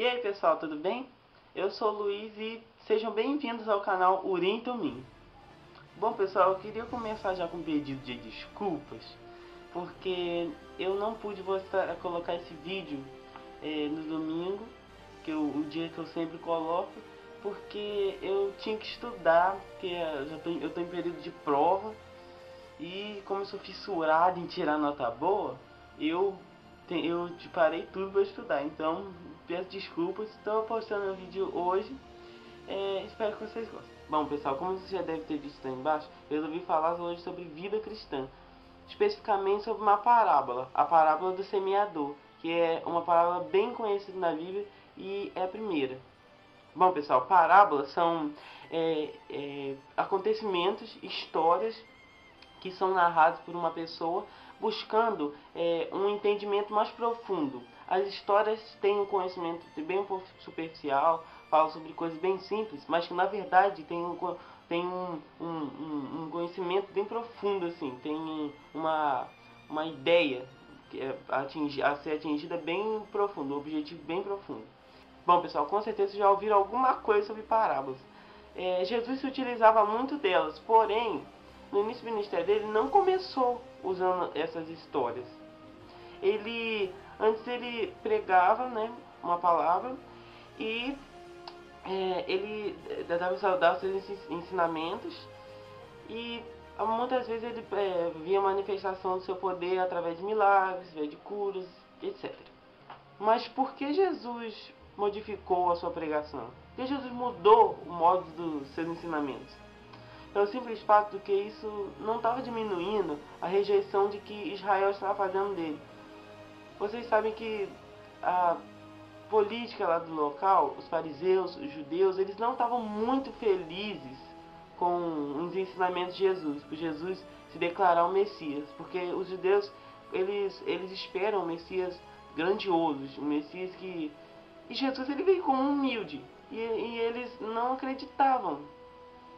E aí pessoal, tudo bem? Eu sou o Luiz e sejam bem-vindos ao canal Urim Tumim. Bom pessoal, eu queria começar já com um pedido de desculpas, porque eu não pude colocar esse vídeo no domingo, o dia que eu sempre coloco, porque eu tinha que estudar, porque eu estou em período de prova, e como eu sou fissurado em tirar nota boa, eu parei tudo para estudar. Então peço desculpas, estou postando o vídeo hoje. Espero que vocês gostem. Bom pessoal, como você já deve ter visto aí embaixo, eu resolvi falar hoje sobre vida cristã, especificamente sobre uma parábola, a parábola do semeador, que é uma parábola bem conhecida na Bíblia e é a primeira. Bom pessoal, parábolas são acontecimentos, histórias que são narrados por uma pessoa buscando um entendimento mais profundo. As histórias têm um conhecimento bem um pouco superficial, falam sobre coisas bem simples, mas que na verdade tem um conhecimento bem profundo, assim, tem uma ideia a ser atingida bem profundo, um objetivo bem profundo. Bom pessoal, com certeza já ouviram alguma coisa sobre parábolas. Jesus se utilizava muito delas, porém no início do ministério dele não começou usando essas histórias. Antes ele pregava, né, uma palavra e ele dava seus ensinamentos e muitas vezes ele via manifestação do seu poder através de milagres, de curas, etc. Mas por que Jesus modificou a sua pregação? Por que Jesus mudou o modo dos seus ensinamentos? Pelo simples fato de que isso não estava diminuindo a rejeição de que Israel estava fazendo dele. Vocês sabem que a política lá do local, os fariseus, os judeus, eles não estavam muito felizes com os ensinamentos de Jesus, por Jesus se declarar o Messias, porque os judeus eles esperam um Messias grandioso, um Messias que... E Jesus ele veio como humilde, e eles não acreditavam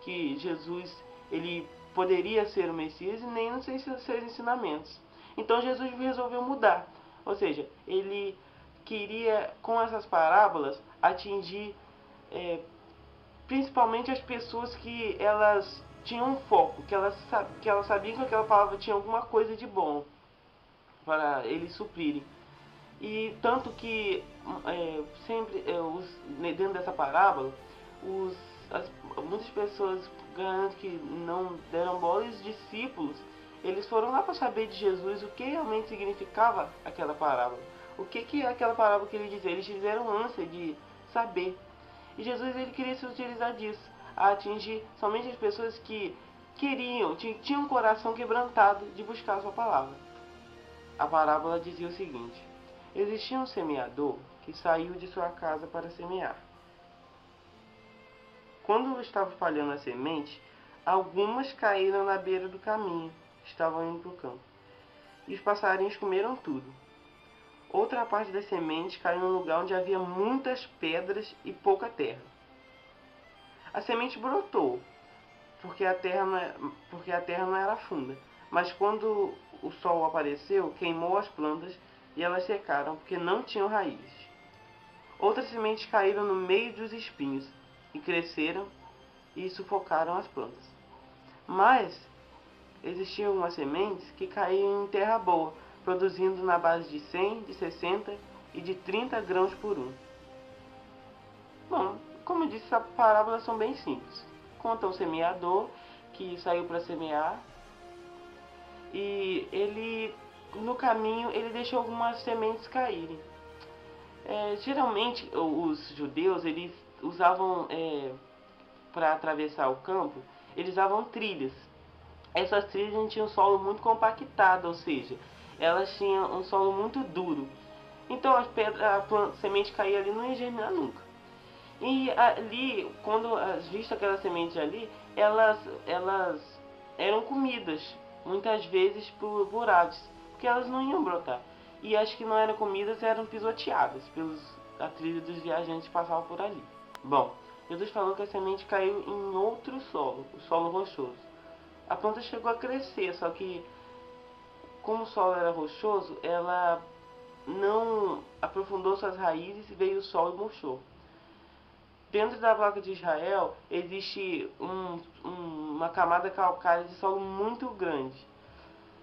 que Jesus ele poderia ser o Messias e nem nos seus ensinamentos. Então Jesus resolveu mudar, ou seja, ele queria com essas parábolas atingir principalmente as pessoas que elas tinham um foco, que elas sabiam que aquela palavra tinha alguma coisa de bom para eles suprirem. E tanto que dentro dessa parábola, muitas pessoas garanto que não deram bola, e os discípulos eles foram lá para saber de Jesus o que realmente significava aquela parábola. O que aquela parábola queria dizer. Eles tiveram ânsia de saber. E Jesus ele queria se utilizar disso, a atingir somente as pessoas que tinham um coração quebrantado de buscar a sua palavra. A parábola dizia o seguinte: existia um semeador que saiu de sua casa para semear. Quando estava espalhando a semente, algumas caíram na beira do caminho, estavam indo para o campo, e os passarinhos comeram tudo. Outra parte das sementes caiu num lugar onde havia muitas pedras e pouca terra. A semente brotou, porque a terra não era funda, mas quando o sol apareceu, queimou as plantas e elas secaram, porque não tinham raízes. Outras sementes caíram no meio dos espinhos e cresceram e sufocaram as plantas. Mas existiam algumas sementes que caíam em terra boa, produzindo na base de 100, de 60 e de 30 grãos por um. Bom, como eu disse, essas parábolas são bem simples. Conta um semeador que saiu para semear e no caminho ele deixou algumas sementes caírem. Geralmente os judeus eles usavam para atravessar o campo, eles usavam trilhas. Essas trilhas não tinham um solo muito compactado, ou seja, elas tinham um solo muito duro. Então a semente caía ali, não ia germinar nunca. E ali, quando visto aquelas sementes ali, elas eram comidas, muitas vezes por aves, porque elas não iam brotar. E as que não eram comidas eram pisoteadas a trilha dos viajantes que passavam por ali. Bom, Jesus falou que a semente caiu em outro solo, o solo rochoso. A planta chegou a crescer, só que como o solo era rochoso, ela não aprofundou suas raízes, veio o sol e murchou. Dentro da placa de Israel existe uma camada calcária de solo muito grande.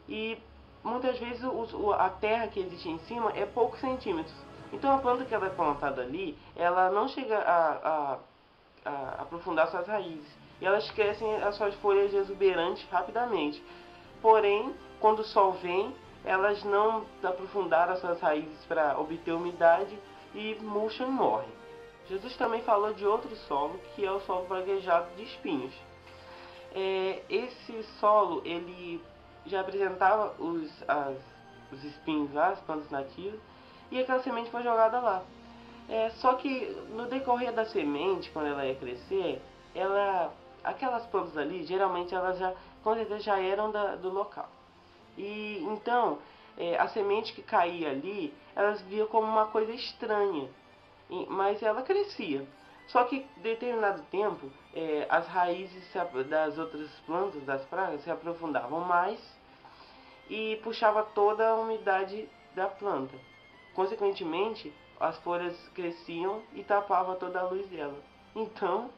E muitas vezes a terra que existe em cima é poucos centímetros. Então a planta que ela é plantada ali, ela não chega a aprofundar suas raízes. E elas crescem as suas folhas exuberantes rapidamente. Porém, quando o sol vem, elas não aprofundaram as suas raízes para obter umidade e murcham e morrem. Jesus também falou de outro solo, que é o solo praguejado de espinhos. Esse solo, ele já apresentava os espinhos lá, as plantas nativas, e aquela semente foi jogada lá. Só que no decorrer da semente, quando ela ia crescer, aquelas plantas ali, geralmente elas já, com certeza, já eram do local. E então, a semente que caía ali, elas viam como uma coisa estranha, mas ela crescia. Só que, em determinado tempo, as raízes das outras plantas, das pragas, se aprofundavam mais e puxava toda a umidade da planta. Consequentemente, as folhas cresciam e tapavam toda a luz dela. Então,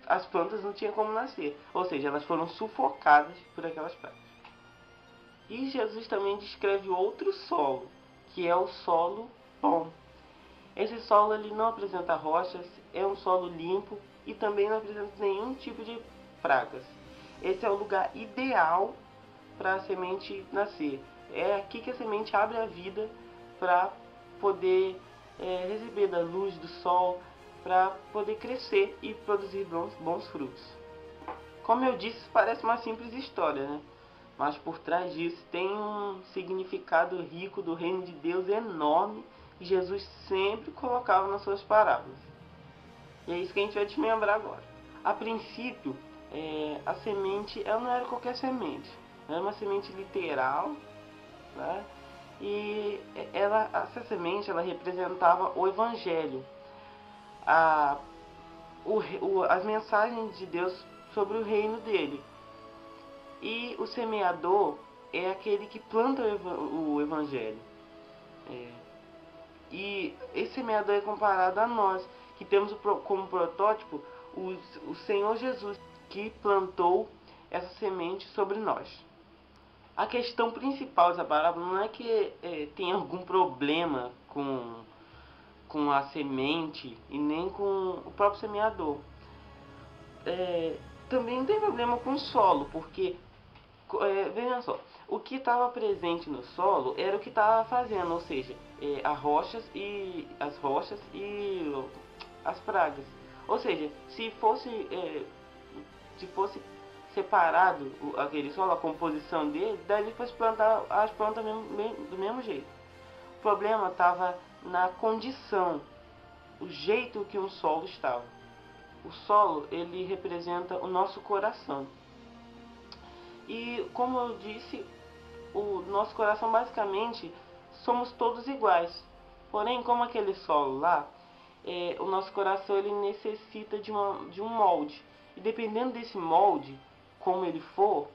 as plantas não tinham como nascer. Ou seja, elas foram sufocadas por aquelas pragas. E Jesus também descreve outro solo, que é o solo bom. Esse solo ele não apresenta rochas, é um solo limpo e também não apresenta nenhum tipo de pragas. Esse é o lugar ideal para a semente nascer. É aqui que a semente abre a vida para poder receber da luz do sol, para poder crescer e produzir bons frutos. Como eu disse, parece uma simples história, né? Mas por trás disso tem um significado rico do reino de Deus enorme que Jesus sempre colocava nas suas parábolas. E é isso que a gente vai desmembrar agora. A princípio, a semente ela não era qualquer semente, era uma semente literal, né? E essa semente ela representava o Evangelho, as mensagens de Deus sobre o reino dele. E o semeador é aquele que planta o Evangelho. E esse semeador é comparado a nós, que temos como protótipo o Senhor Jesus, que plantou essa semente sobre nós. A questão principal dessa parábola não é que tem algum problema com a semente e nem com o próprio semeador. Também não tem problema com o solo, porque veja só, o que estava presente no solo era o que estava fazendo, ou seja, as rochas e as pragas. Ou seja, se fosse separado aquele solo, a composição dele, daí fosse plantar as plantas do mesmo jeito. O problema estava na condição, o jeito que um solo estava. O solo, ele representa o nosso coração. E como eu disse, o nosso coração basicamente somos todos iguais. Porém, como aquele solo lá, o nosso coração ele necessita de um molde. E dependendo desse molde, como ele for,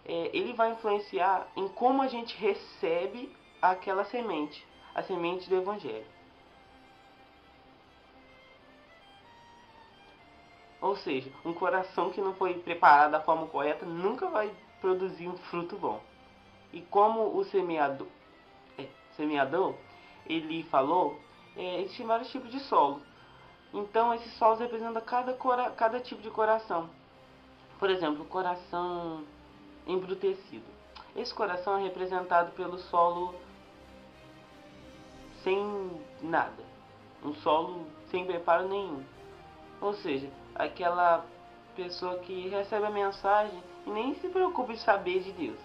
ele vai influenciar em como a gente recebe aquela semente, a semente do Evangelho. Ou seja, um coração que não foi preparado da forma correta nunca vai produzir um fruto bom. E como o semeador ele falou, existem vários tipos de solo. Então esses solos representam cada tipo de coração. Por exemplo, o coração embrutecido. Esse coração é representado pelo solo sem nada. Um solo sem preparo nenhum. Ou seja, aquela pessoa que recebe a mensagem e nem se preocupa em saber de Deus.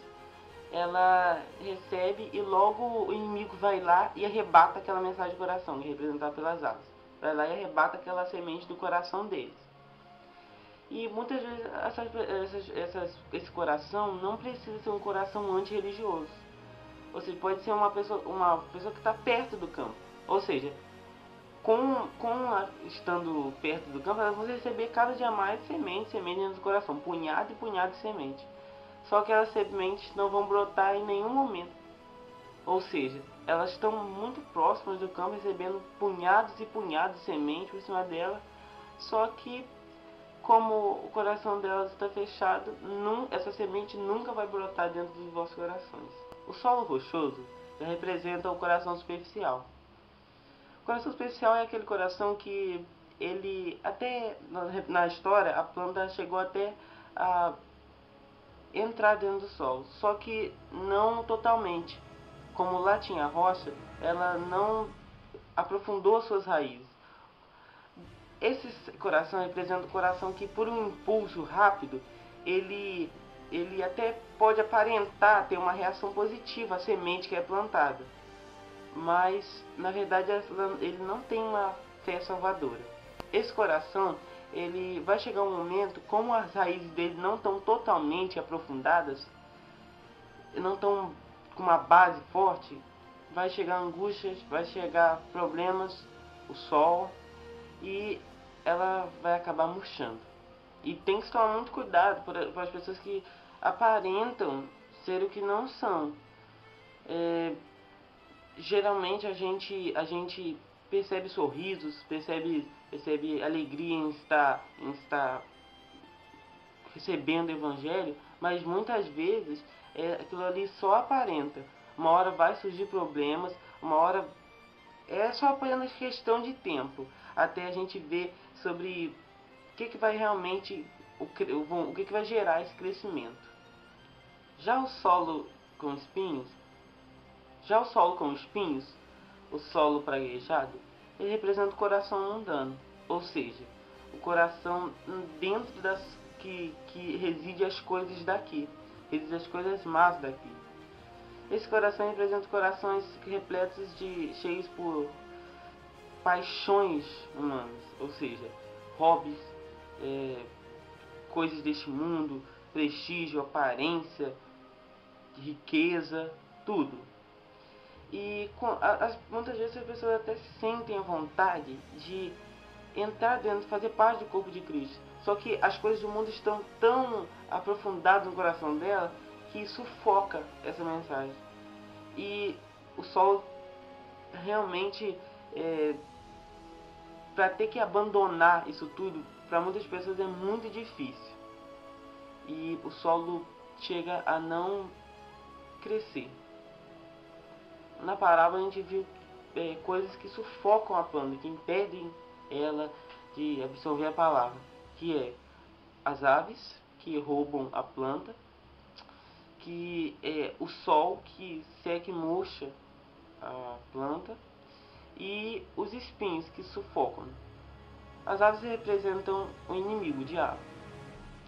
Ela recebe e logo o inimigo vai lá e arrebata aquela mensagem do coração, representada pelas asas. Vai lá e arrebata aquela semente do coração deles. E muitas vezes esse coração não precisa ser um coração antirreligioso. Ou seja, pode ser uma pessoa que está perto do campo. Ou seja, estando perto do campo, elas vão receber cada dia mais semente dentro do coração, punhado e punhado de semente. Só que as sementes não vão brotar em nenhum momento. Ou seja, elas estão muito próximas do campo, recebendo punhados e punhados de semente por cima dela, só que como o coração delas está fechado, essa semente nunca vai brotar dentro dos vossos corações. O solo rochoso já representa o coração superficial. O coração superficial é aquele coração que ele, até na história, a planta chegou até a entrar dentro do solo, só que não totalmente. Como lá tinha rocha, ela não aprofundou as suas raízes. Esse coração representa o coração que, por um impulso rápido, ele até pode aparentar ter uma reação positiva à semente que é plantada, mas na verdade ele não tem uma fé salvadora. Esse coração, ele vai chegar um momento, como as raízes dele não estão totalmente aprofundadas, não estão com uma base forte, vai chegar angústias, vai chegar problemas, o sol, e ela vai acabar murchando. E tem que tomar muito cuidado para as pessoas que aparentam ser o que não são. Geralmente a gente percebe sorrisos, percebe alegria em estar recebendo o evangelho, mas muitas vezes aquilo ali só aparenta. Uma hora vai surgir problemas, uma hora é só apenas questão de tempo até a gente ver sobre o que vai realmente, o que vai gerar esse crescimento. Já o solo com espinhos, já o solo com espinhos, o solo praguejado, ele representa o coração mundano, ou seja, o coração dentro das que reside as coisas daqui, reside as coisas más daqui. Esse coração representa corações repletos cheios por paixões humanas, ou seja, hobbies, coisas deste mundo, prestígio, aparência, riqueza, tudo. E muitas vezes as pessoas até sentem a vontade de entrar dentro, fazer parte do corpo de Cristo. Só que as coisas do mundo estão tão aprofundadas no coração dela que sufoca essa mensagem. E o solo realmente, para ter que abandonar isso tudo, para muitas pessoas é muito difícil. E o solo chega a não crescer. Na parábola a gente viu coisas que sufocam a planta, que impedem ela de absorver a palavra, que é as aves que roubam a planta, que é o sol que seca e murcha a planta, e os espinhos que sufocam. As aves representam o inimigo, o diabo,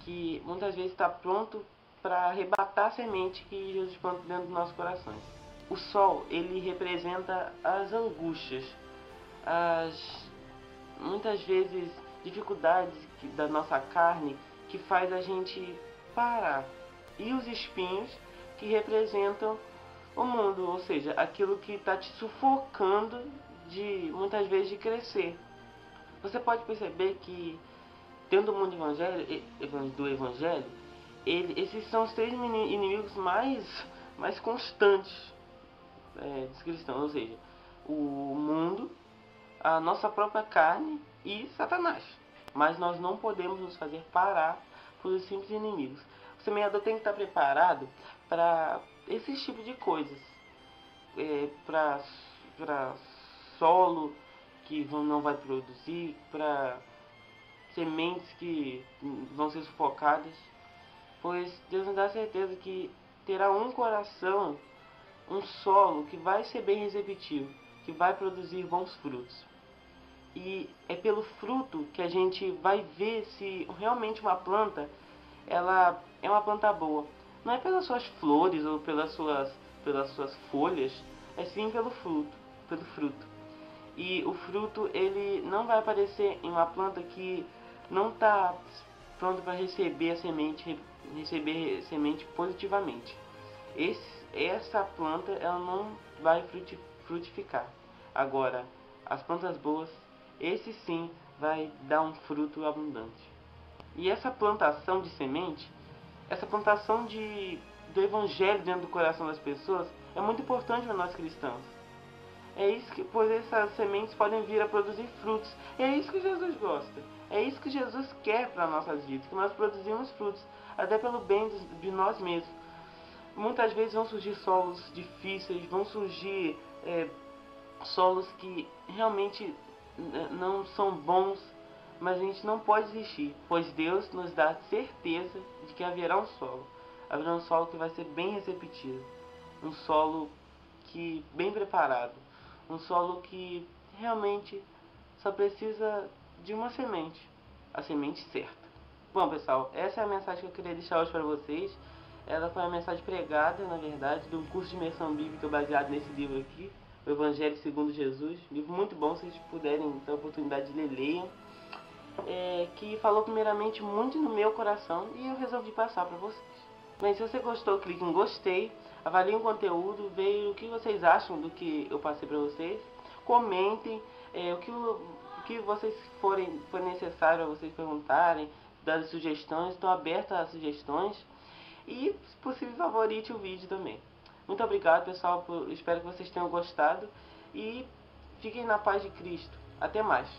que muitas vezes está pronto para arrebatar a semente que Jesus planta dentro dos nossos corações. O sol, ele representa as angústias, muitas vezes dificuldades da nossa carne que faz a gente parar. E os espinhos, que representam o mundo, ou seja, aquilo que está te sufocando muitas vezes de crescer. Você pode perceber que dentro do mundo do evangelho, esses são os três inimigos mais constantes dos cristãos, ou seja, o mundo, a nossa própria carne e Satanás. Mas nós não podemos nos fazer parar por os simples inimigos. O semeador tem que estar preparado para esses tipos de coisas, para solo que não vai produzir, para sementes que vão ser sufocadas, pois Deus nos dá certeza que terá um coração, um solo que vai ser bem receptivo, que vai produzir bons frutos. E é pelo fruto que a gente vai ver se realmente uma planta ela é uma planta boa. Não é pelas suas flores ou pelas suas folhas, é sim pelo fruto. E o fruto, ele não vai aparecer em uma planta que não está pronta para receber semente positivamente. Essa planta ela não vai frutificar. Agora, as plantas boas, esse sim vai dar um fruto abundante. E essa plantação de semente, essa plantação do evangelho dentro do coração das pessoas, é muito importante para nós cristãos. É isso que, pois essas sementes podem vir a produzir frutos. E é isso que Jesus gosta. É isso que Jesus quer para nossas vidas, que nós produzimos frutos, até pelo bem de nós mesmos. Muitas vezes vão surgir solos difíceis, vão surgir solos que realmente não são bons, mas a gente não pode desistir, pois Deus nos dá certeza de que haverá um solo. Haverá um solo que vai ser bem receptivo, um solo que bem preparado, um solo que realmente só precisa de uma semente, a semente certa. Bom, pessoal, essa é a mensagem que eu queria deixar hoje para vocês. Ela foi uma mensagem pregada, na verdade, de um curso de imersão bíblica baseado nesse livro aqui, o Evangelho segundo Jesus. Livro muito bom, se vocês puderem ter a oportunidade de ler, leiam. Que falou primeiramente muito no meu coração e eu resolvi passar para vocês. Bem, se você gostou, clique em gostei, avaliem o conteúdo, vejam o que vocês acham do que eu passei para vocês. Comentem o que vocês for necessário a vocês perguntarem, dar sugestões. Estou aberto a sugestões. E, se possível, favorite o vídeo também. Muito obrigado, pessoal. Espero que vocês tenham gostado. E fiquem na paz de Cristo. Até mais.